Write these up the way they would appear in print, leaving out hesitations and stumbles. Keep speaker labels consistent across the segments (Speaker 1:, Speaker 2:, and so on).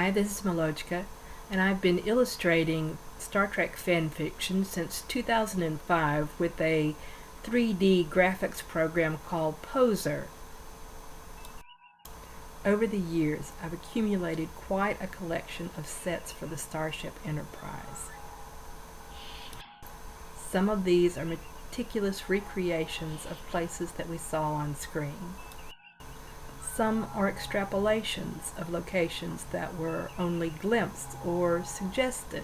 Speaker 1: Hi, this is Melojka, and I've been illustrating Star Trek fan fiction since 2005 with a 3D graphics program called Poser. Over the years, I've accumulated quite a collection of sets for the Starship Enterprise. Some of these are meticulous recreations of places that we saw on screen. Some are extrapolations of locations that were only glimpsed or suggested,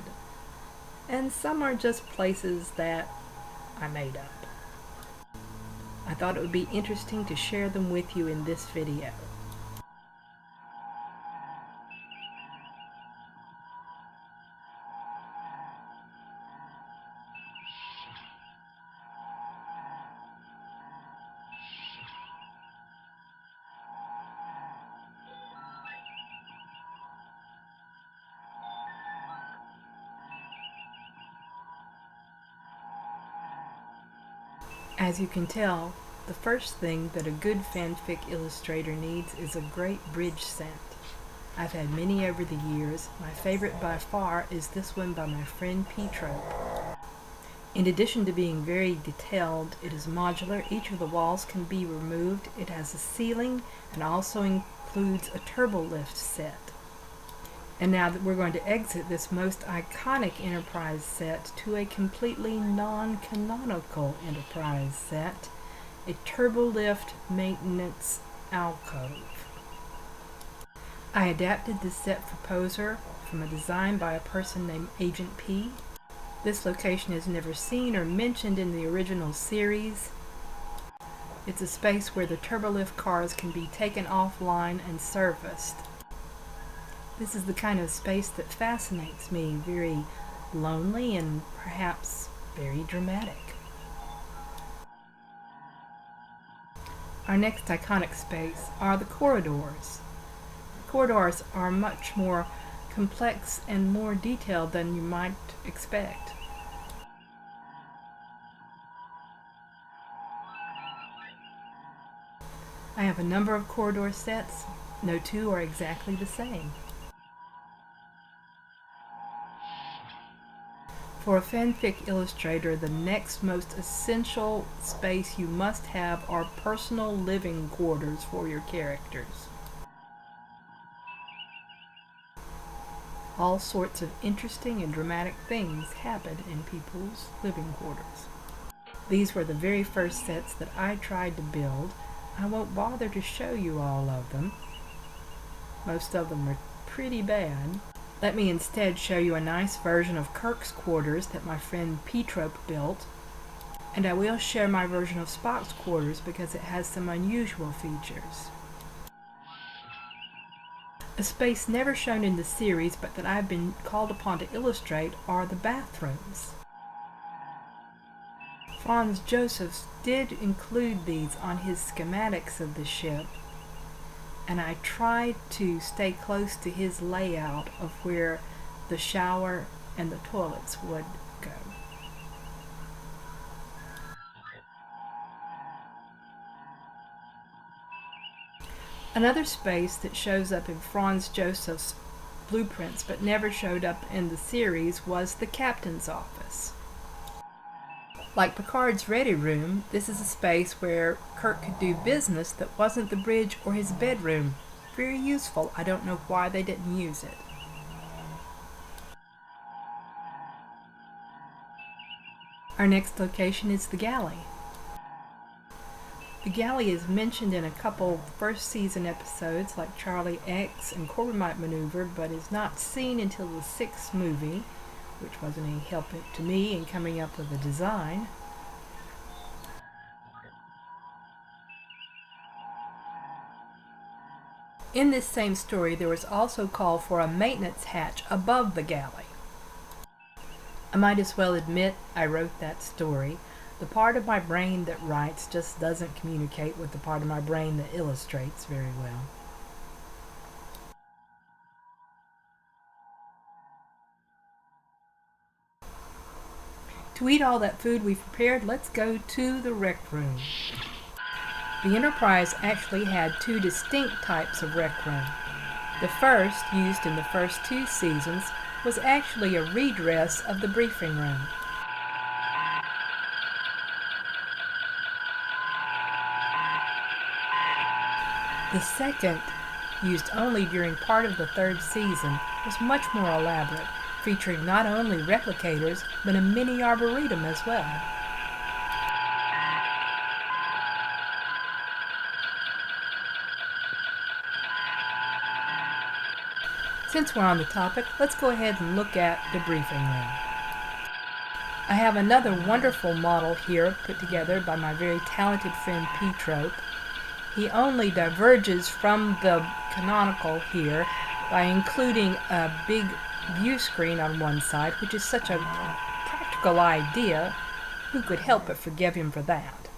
Speaker 1: and some are just places that I made up. I thought it would be interesting to share them with you in this video. As you can tell, the first thing that a good fanfic illustrator needs is a great bridge set. I've had many over the years. My favorite by far is this one by my friend Petrope. In addition to being very detailed, it is modular. Each of the walls can be removed. It has a ceiling and also includes a turbolift set. And now that we're going to exit this most iconic Enterprise set to a completely non-canonical Enterprise set, a turbolift maintenance alcove. I adapted this set for Poser from a design by a person named Agent P. This location is never seen or mentioned in the original series. It's a space where the turbolift cars can be taken offline and serviced. This is the kind of space that fascinates me, very lonely and perhaps very dramatic. Our next iconic space are the corridors. The corridors are much more complex and more detailed than you might expect. I have a number of corridor sets. No two are exactly the same. For a fanfic illustrator, the next most essential space you must have are personal living quarters for your characters. All sorts of interesting and dramatic things happen in people's living quarters. These were the very first sets that I tried to build. I won't bother to show you all of them. Most of them are pretty bad. Let me instead show you a nice version of Kirk's quarters that my friend Petrope built, and I will share my version of Spock's quarters because it has some unusual features. A space never shown in the series but that I've been called upon to illustrate are the bathrooms. Franz Josef did include these on his schematics of the ship, and I tried to stay close to his layout of where the shower and the toilets would go. Another space that shows up in Franz Josef's blueprints but never showed up in the series was the captain's office. Like Picard's ready room, this is a space where Kirk could do business that wasn't the bridge or his bedroom. Very useful. I don't know why they didn't use it. Our next location is the galley. The galley is mentioned in a couple first season episodes like Charlie X and Corbomite Maneuver, but is not seen until the 6th movie, which wasn't any help to me in coming up with a design. In this same story, there was also call for a maintenance hatch above the galley. I might as well admit I wrote that story. The part of my brain that writes just doesn't communicate with the part of my brain that illustrates very well. To eat all that food we've prepared, let's go to the rec room. The Enterprise actually had two distinct types of rec room. The first, used in the first 2 seasons, was actually a redress of the briefing room. The second, used only during part of the 3rd season, was much more elaborate, featuring not only replicators, but a mini arboretum as well. Since we're on the topic, let's go ahead and look at the briefing room. I have another wonderful model here put together by my very talented friend P. Trope. He only diverges from the canonical here by including a big view screen on one side, which is such a practical idea. Who could help but forgive him for that?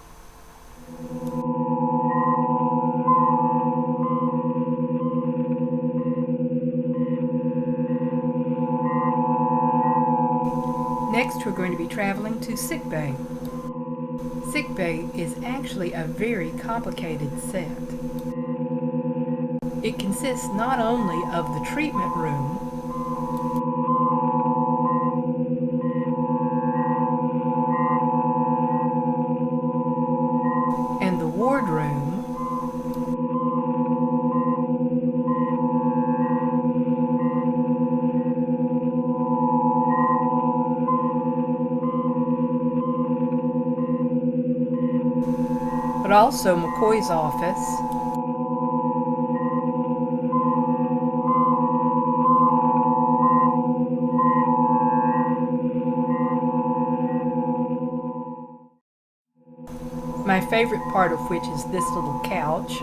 Speaker 1: Next, we're going to be traveling to sickbay. Sickbay is actually a very complicated set. It consists not only of the treatment room, and the ward room, but also McCoy's office, my favorite part of which is this little couch,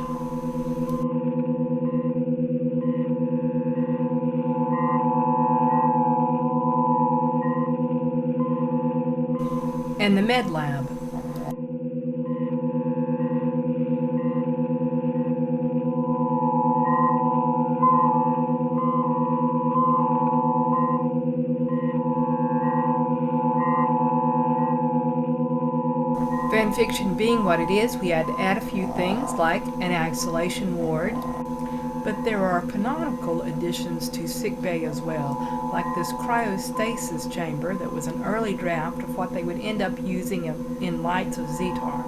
Speaker 1: and the med lab. Fan fiction being what it is, we had to add a few things like an isolation ward, but there are canonical additions to sickbay as well, like this cryostasis chamber that was an early draft of what they would end up using in Lights of Zetar.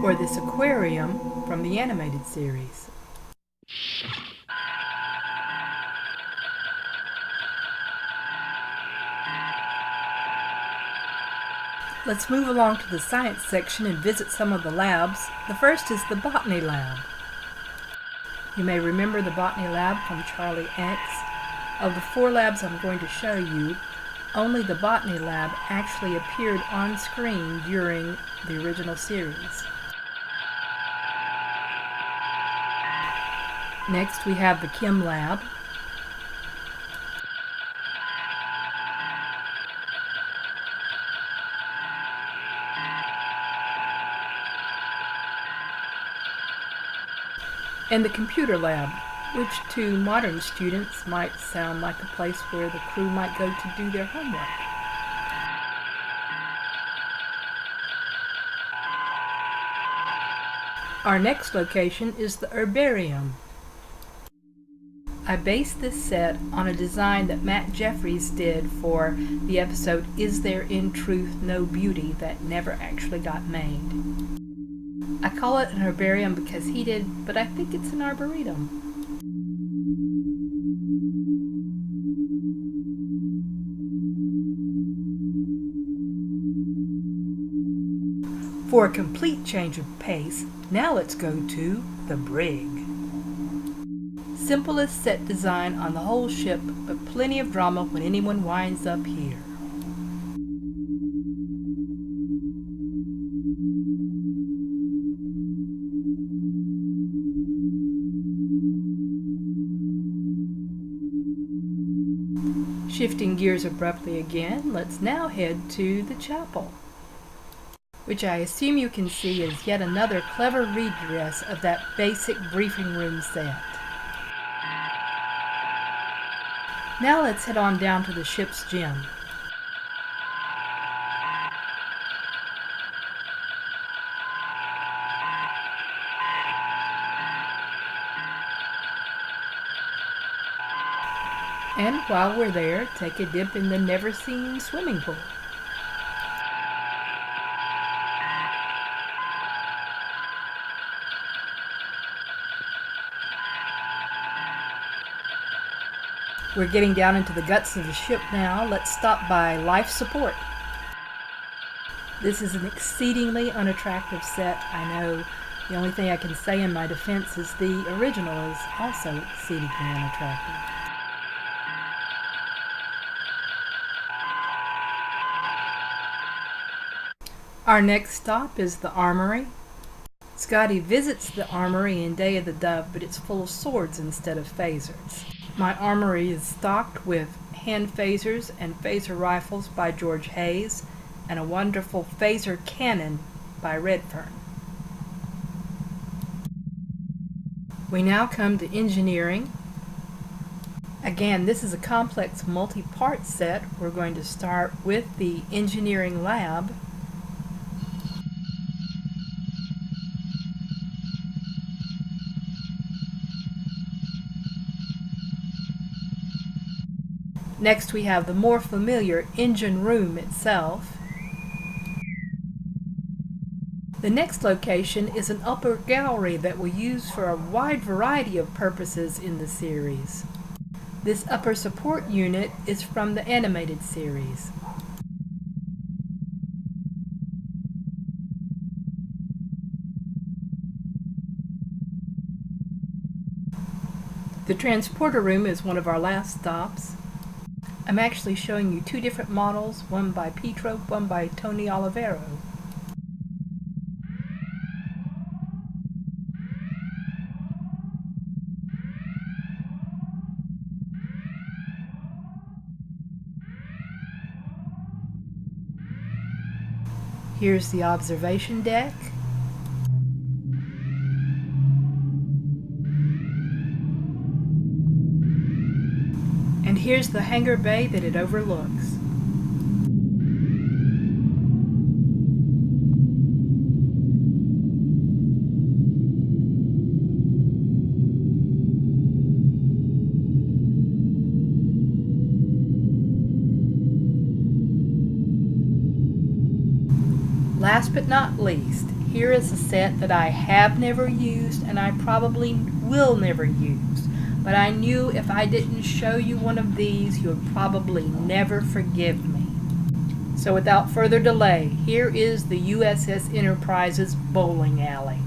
Speaker 1: Or this aquarium from the animated series. Let's move along to the science section and visit some of the labs. The first is the botany lab. You may remember the botany lab from Charlie X. Of the 4 labs I'm going to show you, only the botany lab actually appeared on screen during the original series. Next we have the chem lab. And the computer lab, which to modern students might sound like a place where the crew might go to do their homework. Our next location is the herbarium. I based this set on a design that Matt Jeffries did for the episode Is There in Truth No Beauty that never actually got made. I call it an herbarium because he did, but I think it's an arboretum. For a complete change of pace, now let's go to the brig. Simplest set design on the whole ship, but plenty of drama when anyone winds up here. Shifting gears abruptly again, let's now head to the chapel, which I assume you can see is yet another clever redress of that basic briefing room set. Now let's head on down to the ship's gym. And while we're there, take a dip in the never-seen swimming pool. We're getting down into the guts of the ship now. Let's stop by life support. This is an exceedingly unattractive set, I know. The only thing I can say in my defense is the original is also exceedingly unattractive. Our next stop is the armory. Scotty visits the armory in Day of the Dove, but it's full of swords instead of phasers. My armory is stocked with hand phasers and phaser rifles by George Hayes and a wonderful phaser cannon by Redfern. We now come to engineering. Again, this is a complex multi-part set. We're going to start with the engineering lab. Next we have the more familiar engine room itself. The next location is an upper gallery that we use for a wide variety of purposes in the series. This upper support unit is from the animated series. The transporter room is one of our last stops. I'm actually showing you two different models, one by Pietro, one by Tony Olivero. Here's the observation deck. And here's the hangar bay that it overlooks. Last but not least, here is a set that I have never used and I probably will never use. But I knew if I didn't show you one of these, you would probably never forgive me. So without further delay, here is the USS Enterprise's bowling alley.